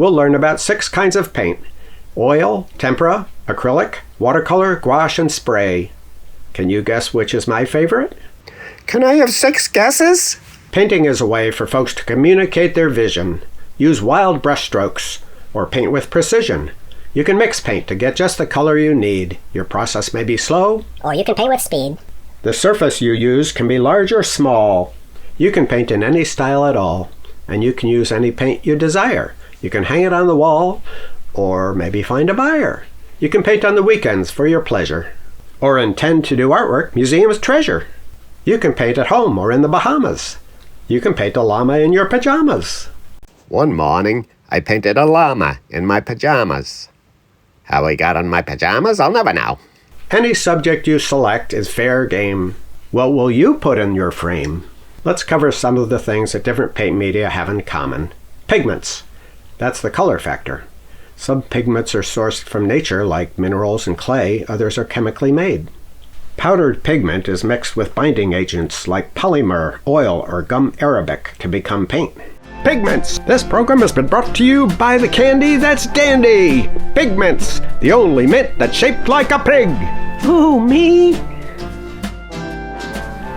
We'll learn about 6 kinds of paint: oil, tempera, acrylic, watercolor, gouache, and spray. Can you guess which is my favorite? Can I have 6 guesses? Painting is a way for folks to communicate their vision. Use wild brushstrokes, or paint with precision. You can mix paint to get just the color you need. Your process may be slow, or you can paint with speed. The surface you use can be large or small. You can paint in any style at all, and you can use any paint you desire. You can hang it on the wall, or maybe find a buyer. You can paint on the weekends for your pleasure, or intend to do artwork museum's treasure. You can paint at home or in the Bahamas. You can paint a llama in your pajamas. One morning, I painted a llama in my pajamas. How I got on my pajamas, I'll never know. Any subject you select is fair game. What will you put in your frame? Let's cover some of the things that different paint media have in common. Pigments. That's the color factor. Some pigments are sourced from nature, like minerals and clay. Others are chemically made. Powdered pigment is mixed with binding agents like polymer, oil, or gum arabic to become paint. Pigments! This program has been brought to you by the candy that's dandy! Pigments! The only mint that's shaped like a pig! Ooh, me?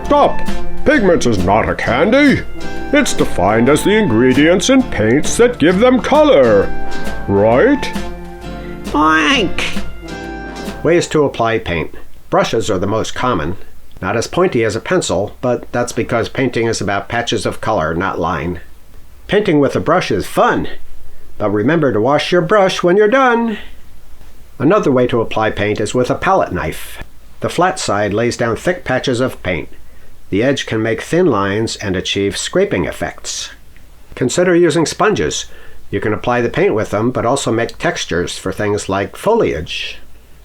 Stop! Pigments is not a candy! It's defined as the ingredients in paints that give them color. Right? Oink! Ways to apply paint. Brushes are the most common. Not as pointy as a pencil, but that's because painting is about patches of color, not line. Painting with a brush is fun, but remember to wash your brush when you're done. Another way to apply paint is with a palette knife. The flat side lays down thick patches of paint. The edge can make thin lines and achieve scraping effects. Consider using sponges. You can apply the paint with them, but also make textures for things like foliage.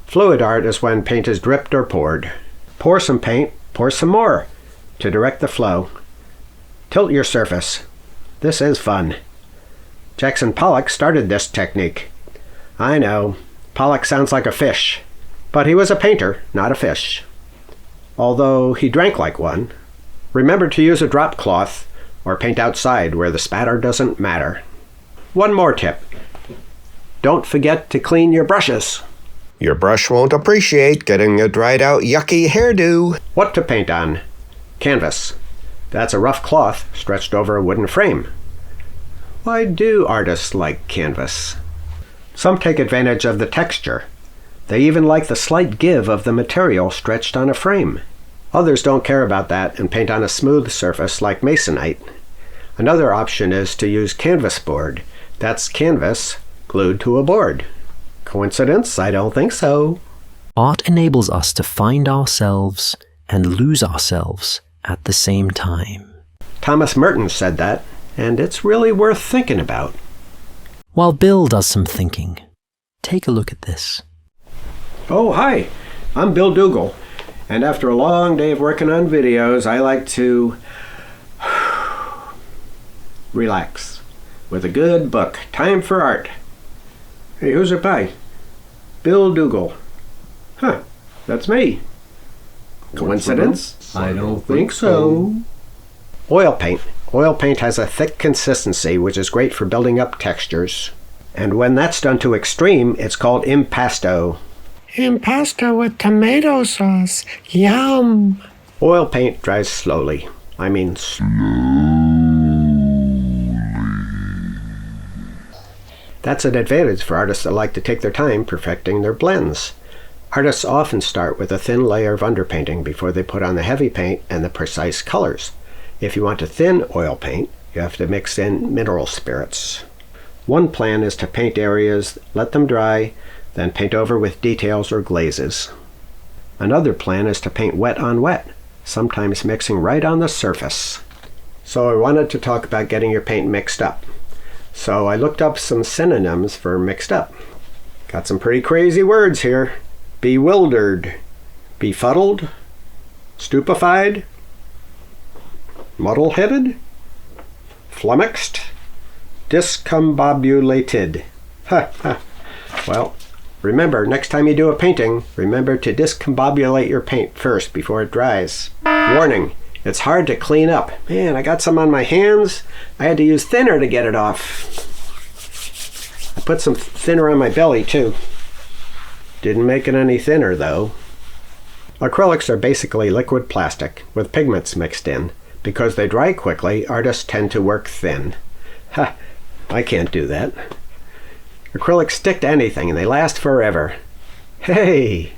Fluid art is when paint is dripped or poured. Pour some paint, pour some more to direct the flow. Tilt your surface. This is fun. Jackson Pollock started this technique. I know, Pollock sounds like a fish, but he was a painter, not a fish. Although he drank like one. Remember to use a drop cloth or paint outside where the spatter doesn't matter. One more tip. Don't forget to clean your brushes. Your brush won't appreciate getting a dried out yucky hairdo. What to paint on? Canvas. That's a rough cloth stretched over a wooden frame. Why do artists like canvas? Some take advantage of the texture. They even like the slight give of the material stretched on a frame. Others don't care about that and paint on a smooth surface like masonite. Another option is to use canvas board. That's canvas glued to a board. Coincidence? I don't think so. Art enables us to find ourselves and lose ourselves at the same time. Thomas Merton said that, and it's really worth thinking about. While Bill does some thinking, take a look at this. Oh, hi. I'm Bill Dougal, and after a long day of working on videos, I like to relax with a good book. Time for art. Hey, who's it by? Bill Dougal. Huh, that's me. Coincidence? I don't think so. Oil paint. Oil paint has a thick consistency, which is great for building up textures. And when that's done to extreme, it's called impasto. Impasto with tomato sauce. Yum! Oil paint dries slowly. I mean That's an advantage for artists that like to take their time perfecting their blends. Artists often start with a thin layer of underpainting before they put on the heavy paint and the precise colors. If you want a thin oil paint, you have to mix in mineral spirits. One plan is to paint areas, let them dry, then paint over with details or glazes. Another plan is to paint wet on wet, sometimes mixing right on the surface. So I wanted to talk about getting your paint mixed up. So I looked up some synonyms for mixed up. Got some pretty crazy words here. Bewildered, befuddled, stupefied, muddle-headed, flummoxed, discombobulated. Well, remember, next time you do a painting, remember to discombobulate your paint first before it dries. Warning, it's hard to clean up. Man, I got some on my hands. I had to use thinner to get it off. I put some thinner on my belly too. Didn't make it any thinner though. Acrylics are basically liquid plastic with pigments mixed in. Because they dry quickly, artists tend to work thin. Ha! I can't do that. Acrylics stick to anything and they last forever. Hey!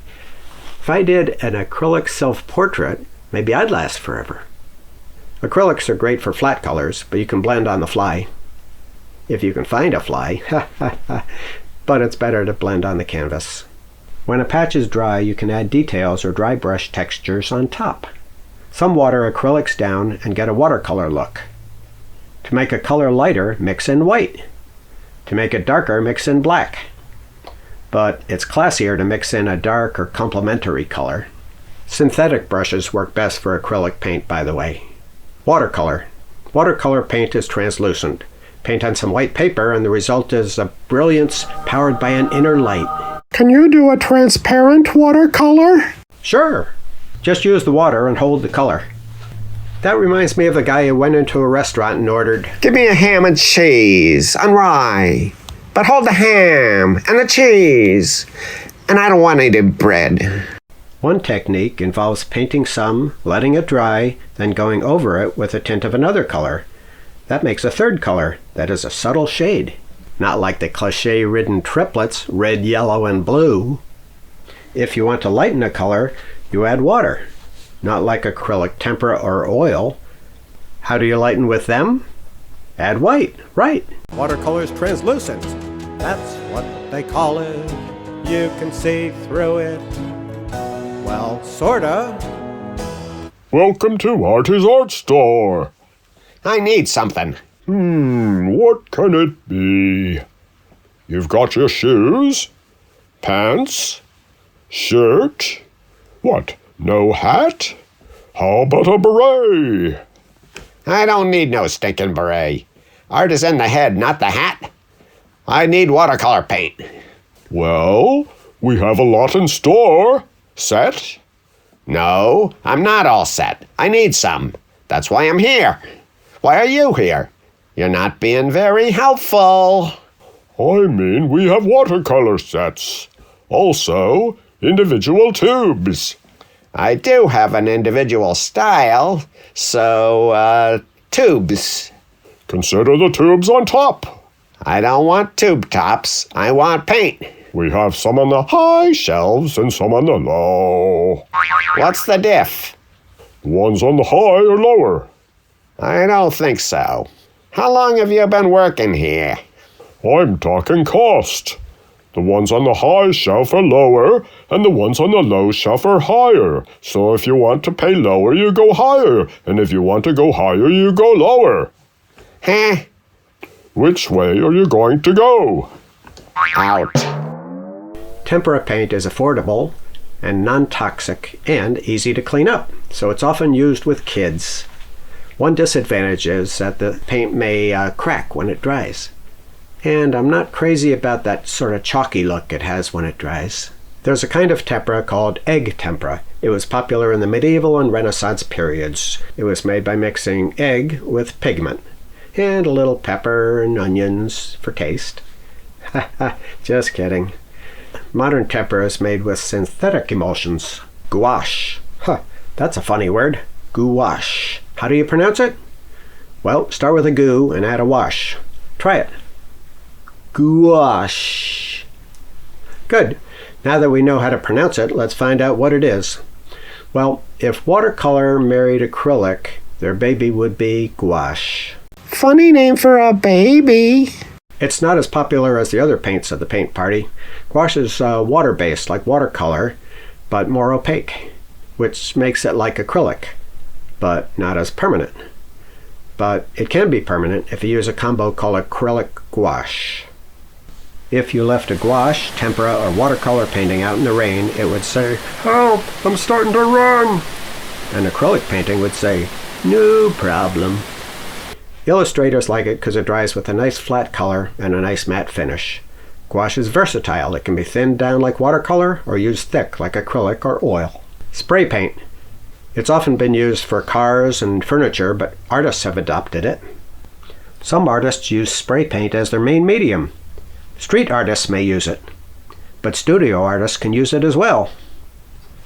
If I did an acrylic self-portrait, maybe I'd last forever. Acrylics are great for flat colors, but you can blend on the fly. If you can find a fly. But it's better to blend on the canvas. When a patch is dry, you can add details or dry brush textures on top. Some water acrylics down and get a watercolor look. To make a color lighter, mix in white. To make it darker, mix in black. But it's classier to mix in a dark or complementary color. Synthetic brushes work best for acrylic paint, by the way. Watercolor. Watercolor paint is translucent. Paint on some white paper and the result is a brilliance powered by an inner light. Can you do a transparent watercolor? Sure. Just use the water and hold the color. That reminds me of the guy who went into a restaurant and ordered, Give me a ham and cheese and rye. But hold the ham and the cheese. And I don't want any bread. One technique involves painting some, letting it dry, then going over it with a tint of another color. That makes a third color that is a subtle shade. Not like the cliché-ridden triplets, red, yellow, and blue. If you want to lighten a color, you add water. Not like acrylic, tempera, or oil. How do you lighten with them? Add white, right. Watercolor's translucent. That's what they call it. You can see through it. Well, sorta. Welcome to Artie's Art Store. I need something. What can it be? You've got your shoes, pants, shirt. What, no hat? How about a beret? I don't need no stinking beret. Art is in the head, not the hat. I need watercolor paint. Well, we have a lot in store. Set? No, I'm not all set. I need some. That's why I'm here. Why are you here? You're not being very helpful. I mean, we have watercolor sets. Also, individual tubes. I do have an individual style, so, tubes. Consider the tubes on top. I don't want tube tops. I want paint. We have some on the high shelves and some on the low. What's the diff? The ones on the high are lower. I don't think so. How long have you been working here? I'm talking cost. The ones on the high shelf are lower, and the ones on the low shelf are higher. So if you want to pay lower, you go higher, and if you want to go higher, you go lower. Huh? Which way are you going to go? Out. Tempera paint is affordable and non-toxic and easy to clean up, so it's often used with kids. One disadvantage is that the paint may crack when it dries. And I'm not crazy about that sort of chalky look it has when it dries. There's a kind of tempera called egg tempera. It was popular in the medieval and Renaissance periods. It was made by mixing egg with pigment and a little pepper and onions for taste. Just kidding. Modern tempera is made with synthetic emulsions. Gouache. That's a funny word. Gouache. How do you pronounce it? Well, start with a goo and add a wash. Try it. Gouache. Good. Now that we know how to pronounce it, let's find out what it is. Well, if watercolor married acrylic, their baby would be gouache. Funny name for a baby. It's not as popular as the other paints of the paint party. Gouache is water-based like watercolor, but more opaque, which makes it like acrylic, but not as permanent. But it can be permanent if you use a combo called acrylic gouache. If you left a gouache, tempera, or watercolor painting out in the rain, it would say, "Help, I'm starting to run." An acrylic painting would say, "No problem." Illustrators like it because it dries with a nice flat color and a nice matte finish. Gouache is versatile. It can be thinned down like watercolor or used thick like acrylic or oil. Spray paint. It's often been used for cars and furniture, but artists have adopted it. Some artists use spray paint as their main medium. Street artists may use it, but studio artists can use it as well.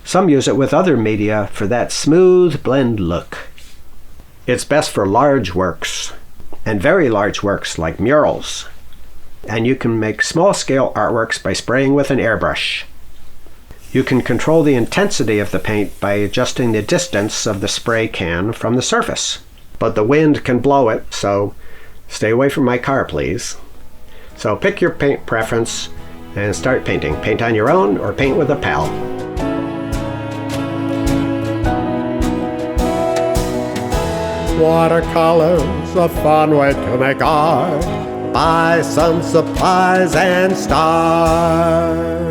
Some use it with other media for that smooth blend look. It's best for large works, and very large works like murals. And you can make small-scale artworks by spraying with an airbrush. You can control the intensity of the paint by adjusting the distance of the spray can from the surface. But the wind can blow it, so stay away from my car, please. So pick your paint preference and start painting. Paint on your own or paint with a pal. Watercolor's a fun way to make art. Buy some supplies and start.